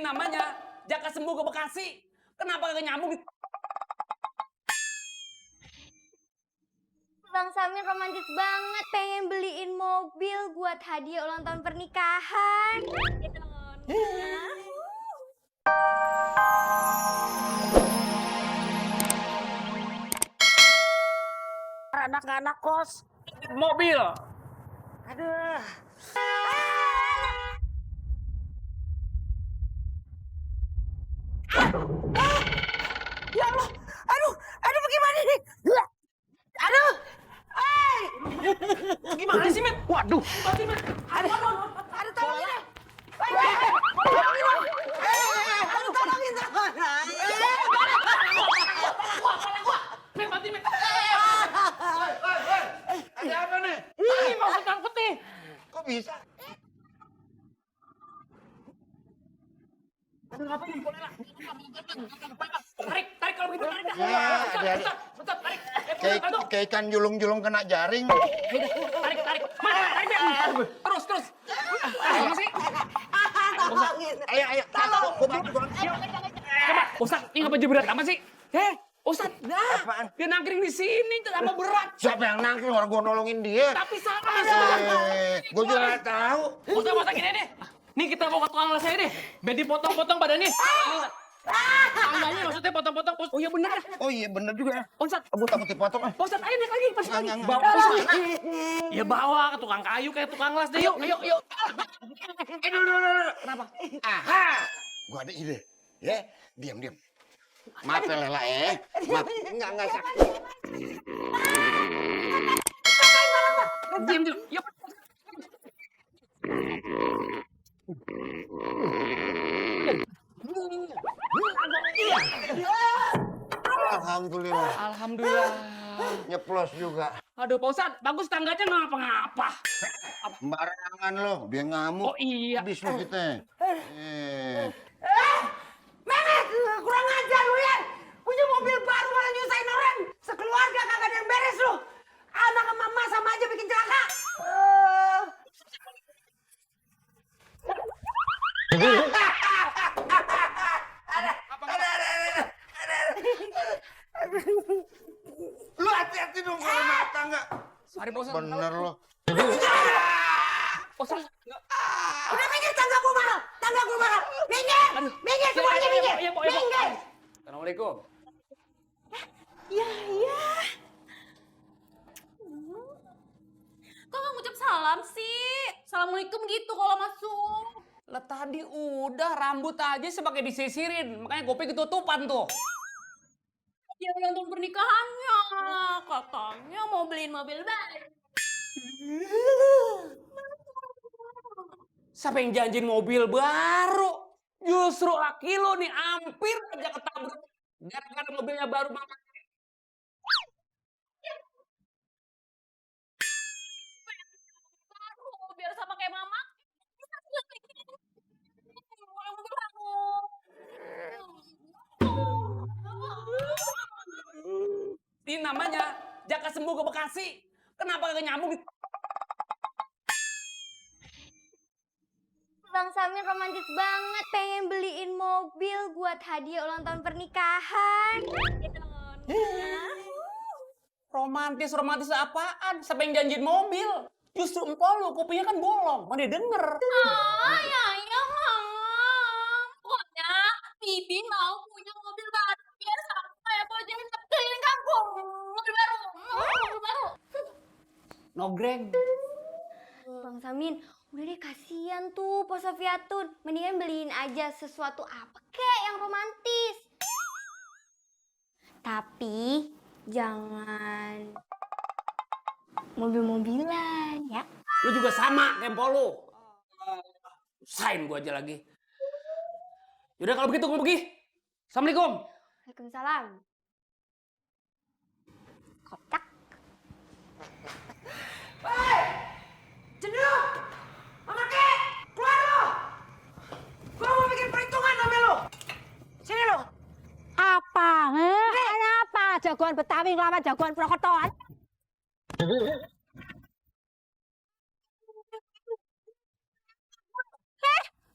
namanya Jaka Sembuh ke Bekasi. Kenapa kagak nyambung? Bang Samin romantis banget, pengen beliin mobil buat hadiah ulang tahun pernikahan. Anak-anak kos mobil. Aduh. Ya Allah. Aduh bagaimana ini? Aduh. Gimana sih, Met? Waduh. Aduh tolongin deh. Aduh tolongin. Met, mati, Met. Ada apa nih? Ini maksud angkut nih. Kok bisa? Tarik kalau begitu tarik. Ya, Bentar, tarik. Kayak ikan julung-julung kena jaring. Tarik. Mana, tarik, Met. Terus. Apa sih? Ayo. Tolong. Coba, Ustaz, ini ngapa berat amat sih? Ustaz, Apaan? dia nangkring di sini, sama berat. Siapa yang nangkring? Orang gua nolongin dia. Tapi salah. Gua juga nggak tahu. Ustaz, gini deh. Nih kita bawa ke tukang las aja deh. Biar dipotong-potong badannya. Tangannya maksudnya potong-potong. Oh iya bener. Oh iya bener juga. Ustaz, Gua takut dipotong. Ustaz, ayo naik lagi. Pas lagi. Enggak. Bawa, Ustaz. Ya bawa ke tukang kayu kayak tukang las deh. Yuk. Dulu. Kenapa? Aha. Gua ada ide. Ya, diam. Maaf ya Lela ya. Maaf. Enggak sakit. Diam. Yuk. Alhamdulillah. Nyeplos juga. Aduh, Pak Ustaz, bagus tangganya nggak ngapa-ngapa. Sembarangan lo, dia ngamuk. Oh iya. Habis lo kita. Mehmet, kurang ajar lu ya. Punya mobil baru malah nyusahin orang. Sekeluarga kagak ada yang beres lu. Anak sama emak sama aja bikin celaka. Lu hati-hati dong kalau mata enggak. Sorry, Pak Ustaz. Bener lo. Pak Ustaz. Udah minggir, tangga gua mahal. Minggir semuanya minggir. Iya, Pak. Minggir. Assalamualaikum. Iya. Kok nggak ngucap salam sih? Assalamualaikum gitu kalau masuk. Lah tadi udah rambut aja sebagai disisirin. Makanya gope ketutupan tuh. Ya ulang tahun pernikahannya. Katanya mau beliin mobil baru. Siapa yang janjiin mobil baru? Justru laki lo nih hampir aja ketabrak. Gara-gara mobilnya baru mama. Baru biar sama kayak mama. Ini namanya Jaka Sembuh ke Bekasi. Kenapa kagak nyambung? Bang Samin romantis banget, pengen beliin mobil buat hadiah ulang tahun pernikahan. Romantis apaan? Siapa yang janjiin mobil? Justru empol lo, kopinya kan bolong. Mana dia denger? Ya, pokoknya Bibi mau punya mobil baru biar sampai bojeng keliling kampung. Mobil baru. Nogreng. Bang Samin, udah deh kasihan tuh Pak Sofiatun. Mendingan beliin aja sesuatu apa kek yang romantis. Tapi jangan mobil-mobilan ya. Lu juga sama kayak empol lo. Sign gua aja lagi. Yaudah kalau begitu gua pergi. Assalamualaikum. Waalaikumsalam. Kotak. Cenderung. Mama Ki, keluar lo. Gua mau bikin perhitungan sama lo. Sini lo. Apa? Kenapa? Jagoan Betawi ngelawan jagoan Prokertoan?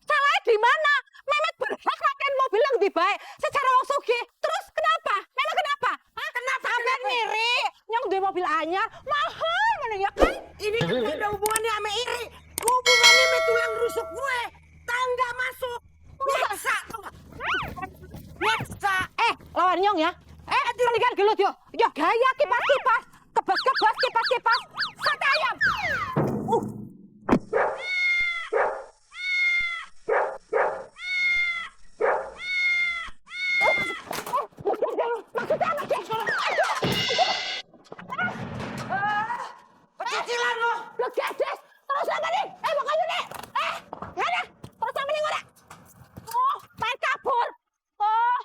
Salahnya di mana? Memet berhak baik secara wong sugih. Terus kenapa? Memang kenapa? Hah? Kenapa? Sampean ngiri yang duwe mobil anyar mahal mana ya kan? Ini kan gak ada hubungannya sama iri. Hubungannya sama tulang rusuk gue. Tangga masuk. Nyeksa tuh gak? Nyeksa. Lawan nyong ya. Mendingan gelut yo. Yo gaya kipas-kipas. Kebas-kebas kipas-kipas. Sate ayam. Kecicilan lo. Lo gadas. Terus apa nih? Makanya nih. Ngana. Terus apa nih ngora? Oh, main kabur. Oh,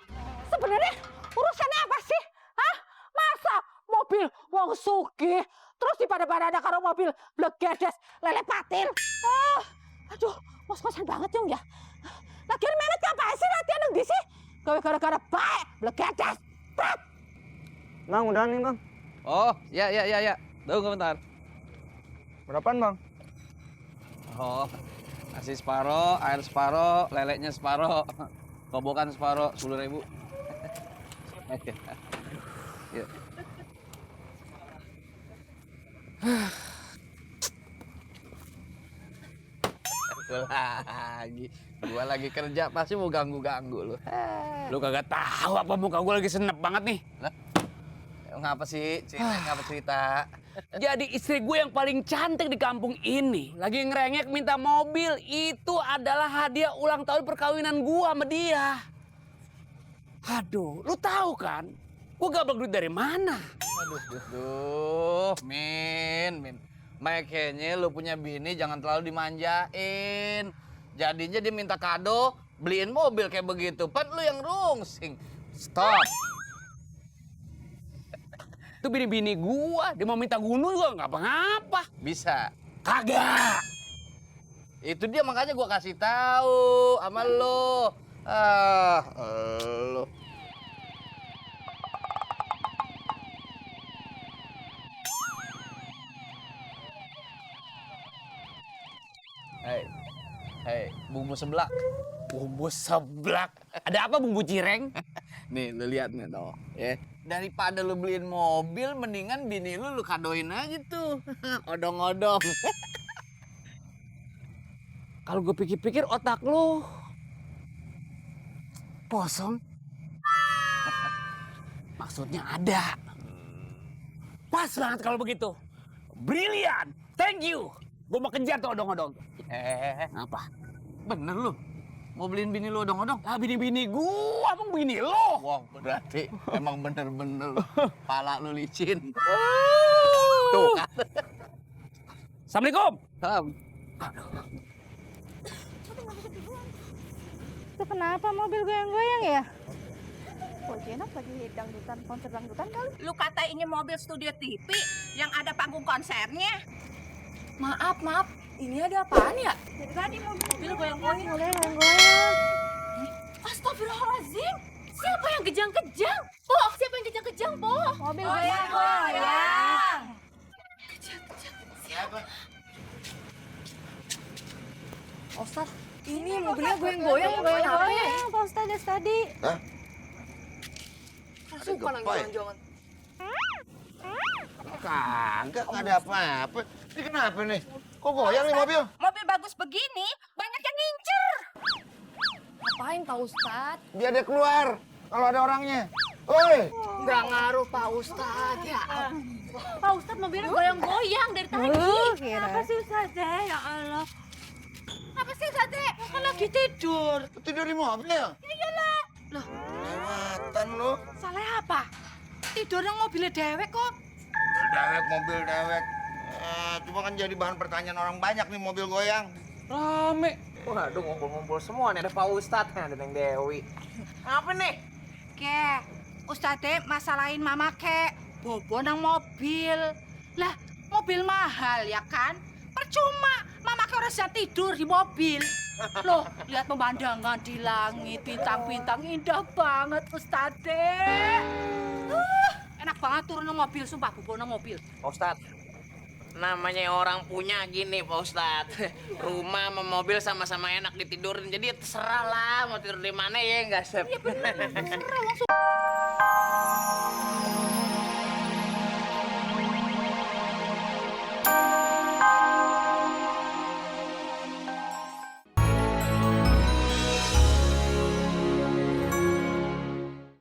sebenarnya urusannya apa sih? Hah? Masa mobil wong sugih terus dipada-pada karo mobil blegedes lele patil. Aduh, mos-mosan banget Yung ya. Lagian memet ngapain sih latihan nang ndi sih? Gawe gara-gara bae blegedes. Prat. Bang, udahan nih bang. Oh, ya. Tunggu bentar. Berapaan bang? Oh, nasi separo, air separo, leleknya separo, kobokan separo, 10.000. Yuk. Gua lagi kerja pasti mau ganggu lu. Lu kagak tahu apa muka gue lagi senep banget nih. Lah, ngapa sih? Ngapa cerita? Jadi istri gue yang paling cantik di kampung ini lagi ngerengek minta mobil. Itu adalah hadiah ulang tahun perkawinan gue sama dia. Aduh, lu tahu kan? Gue gablek duit dari mana? Aduh, Min. Makanya lu punya bini jangan terlalu dimanjain. Jadinya dia minta kado, beliin mobil kayak begitu. Pan lu yang rungsing. Stop. Itu bini-bini gua, dia mau minta gunung juga nggak apa-apa. Bisa. Kagak. Itu dia makanya gua kasih tahu sama lu. Lu. Hei, bumbu seblak. Bumbu seblak. Ada apa bumbu cireng? Nih, lu lihat nih toh, ya. Daripada lu beliin mobil, mendingan bini lu kadoin aja tuh. Odong-odong. Kalau gue pikir-pikir otak lu kosong. Maksudnya ada. Pas banget kalau begitu. Brilian. Thank you. Gue mau kejar tuh odong-odong. Apa? Bener lu? Mau beliin bini lu odong-odong? Lah bini-bini gua, abang bini lo. Wah, berarti emang bener-bener pala lu licin. Tuh kan. Assalamualaikum. Salam. Itu kenapa mobil goyang-goyang ya? Kok enak lagi dangdutan, konser dangdutan kali? Lu kata ini mobil studio TV yang ada panggung konsernya. Maaf, ini ada apaan ya? Dari tadi mobil goyang-goyang. Goyang-goyang. Astagfirullahaladzim. Siapa yang kejang-kejang? Po, siapa yang kejang-kejang, Po? Mobil goyang-goyang. Siapa? Ustaz, ini mobilnya goyang-goyang. Goyang-goyang, Pak Ustadz tadi. Hah? Suka gempa ya? jangan-jangan. Kagak, nggak ada apa-apa. Ini kenapa nih? Kok goyang nih mobil? Mobil bagus begini, banyak yang ngincer. Ngapain, Pak Ustadz? Biar dia keluar kalau ada orangnya. Oi! Nggak ngaruh, Pak Ustadz. Ya, Pak Ustadz mobilnya goyang-goyang dari tadi. Apa sih Ustazah? Ya Allah. Apa sih, Sate? Kan lagi tidur. Tidur di mobil? Iyalah. Loh, Lewatan lu. salah apa? Tidur yang mobilnya dewek kok. Mobil dewek. Cuma kan jadi bahan pertanyaan orang banyak nih mobil goyang. Rame. Waduh, ngumpul-ngumpul semua nih. Ada Pak Ustadz, ada Neng Dewi. Apa nih? Ke, Ustadz masalahin mama ke. Bobo nang mobil. Lah, mobil mahal ya kan? Percuma, mama ke harus tidur di mobil. Loh, lihat pemandangan di langit, bintang-bintang indah banget, Ustadz. Enak banget turun nang mobil, sumpah bobo nang mobil. Pak Ustadz, Namanya orang punya gini Pak Ustadz. Rumah sama mobil sama-sama enak ditidurin. Jadi terserah lah mau tidur di mana ya nggak Sep? Iya bener, terserah langsung.